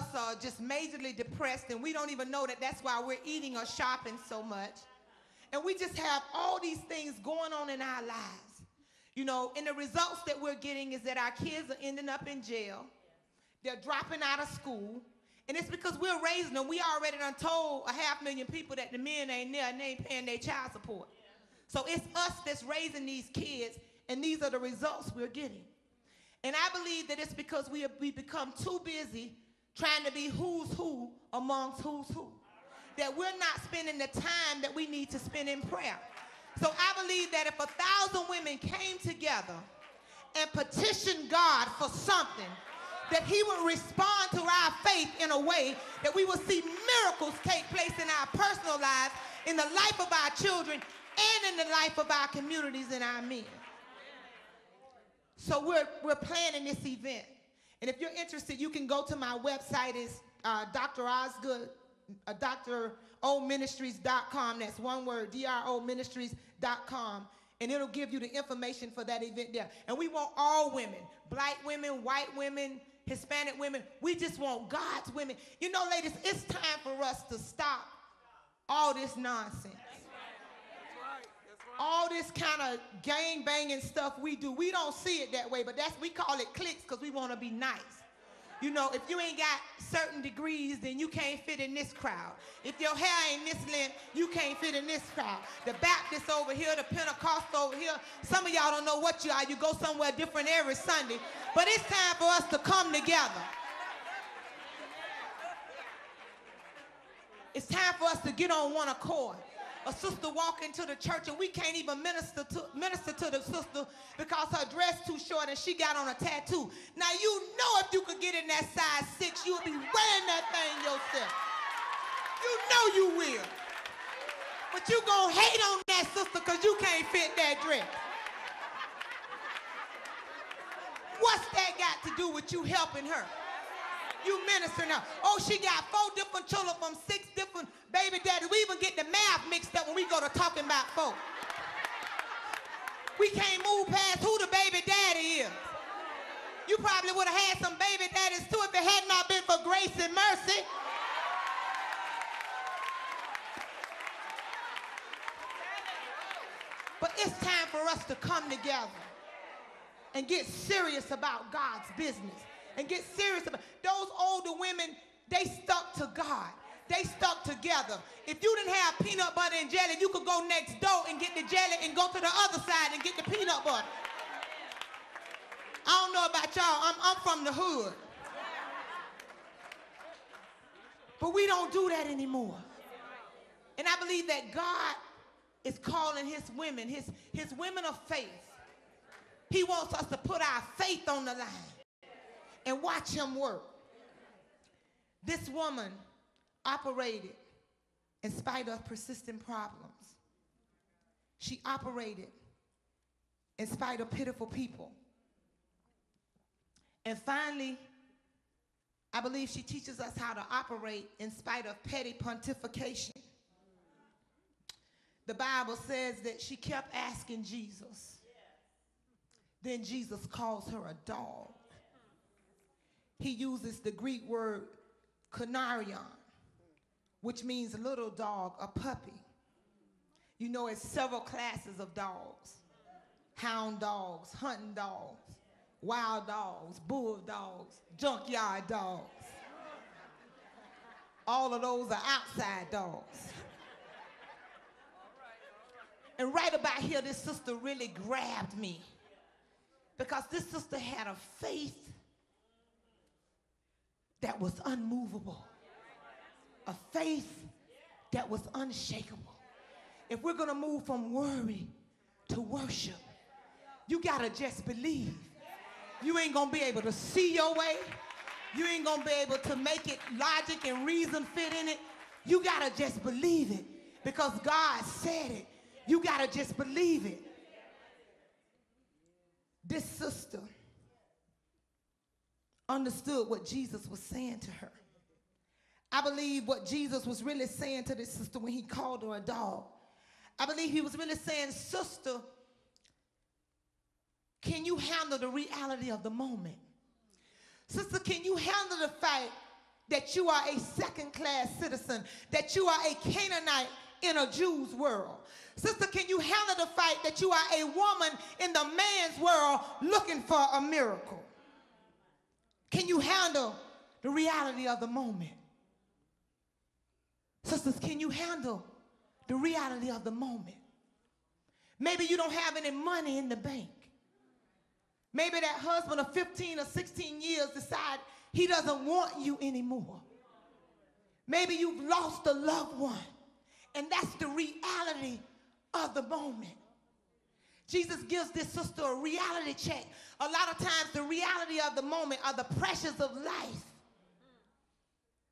us are just majorly depressed, and we don't even know that that's why we're eating or shopping so much. And we just have all these things going on in our lives. You know, and the results that we're getting is that our kids are ending up in jail. They're dropping out of school. And it's because we're raising them. We already done told 500,000 people that the men ain't there and they ain't paying their child support. So it's us that's raising these kids, and these are the results we're getting. And I believe that it's because we become too busy trying to be who's who amongst who's who, that we're not spending the time that we need to spend in prayer. So I believe that if 1,000 women came together and petitioned God for something, that he would respond to our faith in a way that we will see miracles take place in our personal lives, in the life of our children, and in the life of our communities and our men. So we're planning this event. And if you're interested, you can go to my website. It's Dr. Osgood, DrOMinistries.com. That's one word, DrOMinistries.com. And it'll give you the information for that event there. And we want all women, black women, white women, Hispanic women. We just want God's women. You know, ladies, it's time for us to stop all this nonsense. All this kind of gang banging stuff we do. We don't see it that way, but we call it cliques because we want to be nice. You know, if you ain't got certain degrees, then you can't fit in this crowd. If your hair ain't this length, you can't fit in this crowd. The Baptists over here, the Pentecostal over here. Some of y'all don't know what you are. You go somewhere different every Sunday. But it's time for us to come together. It's time for us to get on one accord. A sister walk into the church and we can't even minister to the sister because her dress too short and she got on a tattoo. Now you know if you could get in that size 6, you'll be wearing that thing yourself. You know you will. But you gonna hate on that sister because you can't fit that dress. What's that got to do with you helping her? You minister now. Oh, she got 4 different children from 6 different baby daddies. We even get the math mixed up when we go to talking about folk. We can't move past who the baby daddy is. You probably would have had some baby daddies too if it had not been for grace and mercy. But it's time for us to come together and get serious about God's business. And get serious about those older women. They stuck to God. They stuck together. If you didn't have peanut butter and jelly, you could go next door and get the jelly and go to the other side and get the peanut butter. I don't know about y'all. I'm from the hood. But we don't do that anymore. And I believe that God is calling his women, his women of faith. He wants us to put our faith on the line and watch him work. This woman operated in spite of persistent problems. She operated in spite of pitiful people. And finally, I believe she teaches us how to operate in spite of petty pontification. The Bible says that she kept asking Jesus. Then Jesus calls her a dog. He uses the Greek word konarion, which means little dog, a puppy. You know, it's several classes of dogs. Hound dogs, hunting dogs, wild dogs, bulldogs, junkyard dogs. All of those are outside dogs. And right about here, this sister really grabbed me because this sister had a faith that was unmovable, a faith that was unshakable. If we're gonna move from worry to worship, you gotta just believe. You ain't gonna be able to see your way. You ain't gonna be able to make it logic and reason fit in it. You gotta just believe it because God said it. You gotta just believe it. This sister understood what Jesus was saying to her. I believe what Jesus was really saying to this sister when he called her a dog. I believe he was really saying, sister, can you handle the reality of the moment? Sister, can you handle the fact that you are a second-class citizen, that you are a Canaanite in a Jew's world? Sister, can you handle the fact that you are a woman in the man's world looking for a miracle? Can you handle the reality of the moment? Sisters, can you handle the reality of the moment? Maybe you don't have any money in the bank. Maybe that husband of 15 or 16 years decide he doesn't want you anymore. Maybe you've lost a loved one, and that's the reality of the moment. Jesus gives this sister a reality check. A lot of times the reality of the moment are the pressures of life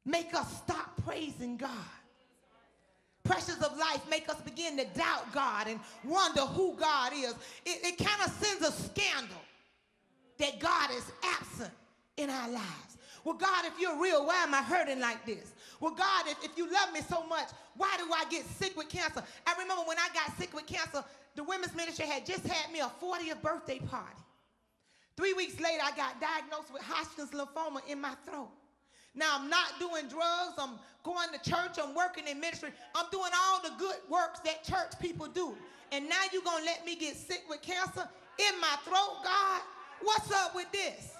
make us stop praising God. Pressures of life make us begin to doubt God and wonder who God is. It kind of sends a scandal that God is absent in our lives. Well, God, if you're real, why am I hurting like this? Well, God, if you love me so much, why do I get sick with cancer? I remember when I got sick with cancer, the women's ministry had just had me a 40th birthday party. 3 weeks later, I got diagnosed with Hodgkin's lymphoma in my throat. Now, I'm not doing drugs. I'm going to church. I'm working in ministry. I'm doing all the good works that church people do. And now you're going to let me get sick with cancer in my throat, God? What's up with this?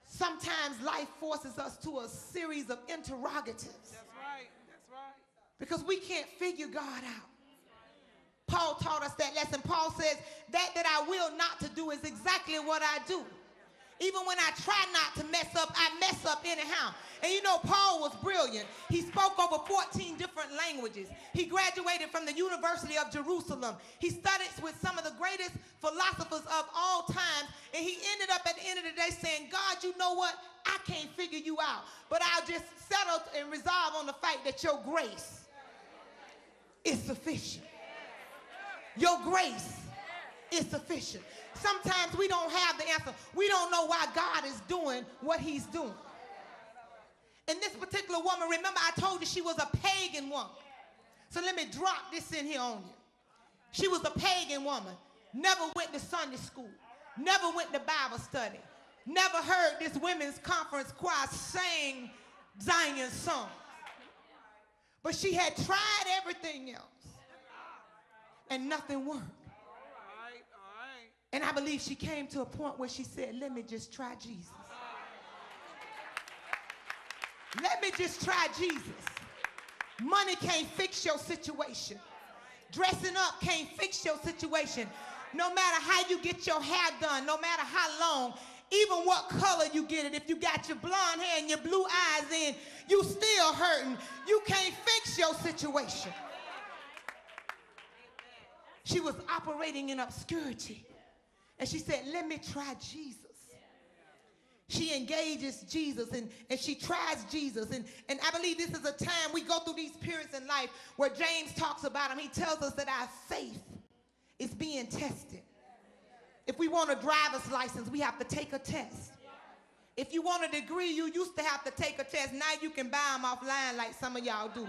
Sometimes life forces us to a series of interrogatives. That's right. That's right. Because we can't figure God out. Paul taught us that lesson. Paul says, that I will not to do is exactly what I do. Even when I try not to mess up, I mess up anyhow. And you know, Paul was brilliant. He spoke over 14 different languages. He graduated from the University of Jerusalem. He studied with some of the greatest philosophers of all time. And he ended up at the end of the day saying, God, you know what? I can't figure you out. But I'll just settle and resolve on the fact that your grace is sufficient. Your grace is sufficient. Sometimes we don't have the answer. We don't know why God is doing what he's doing. And this particular woman, remember I told you she was a pagan woman. So let me drop this in here on you. She was a pagan woman. Never went to Sunday school. Never went to Bible study. Never heard this women's conference choir sing Zion's song. But she had tried everything else. And nothing worked. And I believe she came to a point where she said, let me just try Jesus. Let me just try Jesus. Money can't fix your situation. Dressing up can't fix your situation. No matter how you get your hair done, no matter how long, even what color you get it, if you got your blonde hair and your blue eyes in, you still hurting. You can't fix your situation. She was operating in obscurity. And she said, let me try Jesus. She engages Jesus and she tries Jesus. And I believe this is a time we go through these periods in life where James talks about him. He tells us that our faith is being tested. If we want a driver's license, we have to take a test. If you want a degree, you used to have to take a test. Now you can buy them offline like some of y'all do.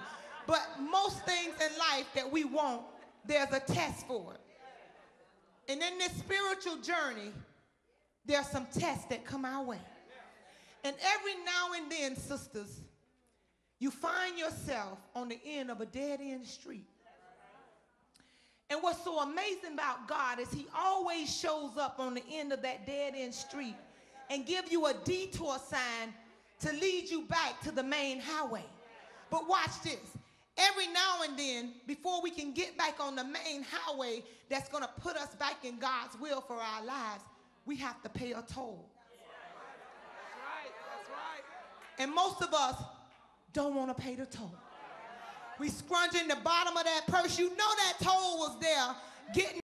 But most things in life that we want, there's a test for it. And in this spiritual journey, there are some tests that come our way. And every now and then, sisters, you find yourself on the end of a dead-end street. And what's so amazing about God is he always shows up on the end of that dead-end street and give you a detour sign to lead you back to the main highway. But watch this. Every now and then, before we can get back on the main highway that's going to put us back in God's will for our lives, we have to pay a toll. That's right. That's right. And most of us don't want to pay the toll. We scrunch in the bottom of that purse. You know that toll was there getting